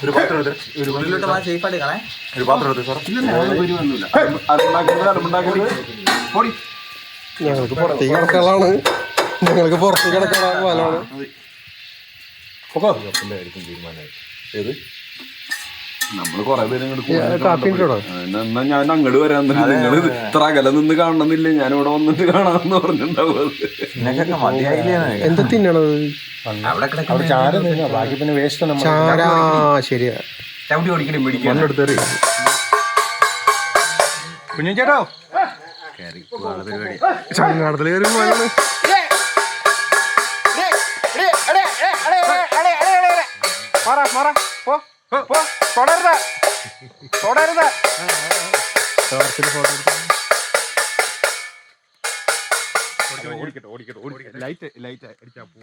ഒരു പാത്രം എടുത്ത് ഞങ്ങൾക്ക് പുറത്തേക്ക് കിടക്കാനാണ്. ഞങ്ങൾക്ക് പുറത്തേക്ക് കിടക്കാനാണ് പോലാണ്. ഏത് നമ്മള് കൊറേ പേര് എന്നാ ഞാൻ അങ്ങോട്ട് വരാൻ നിങ്ങൾ ഇത്ര അകലെ നിന്ന് കാണണമെന്നില്ല, ഞാനിവിടെ വന്നിട്ട് കാണാമെന്ന് പറഞ്ഞിട്ടുണ്ടാവും. എന്താ തിന്നണത്? ബാക്കി പിന്നെ വേസ്റ്റ് ശരിയാ. കുഞ്ഞേട്ടോ ചങ്ങാടത്തില് കയറി പോയാണ്. ലൈറ്റ് അടിച്ചാ പോ.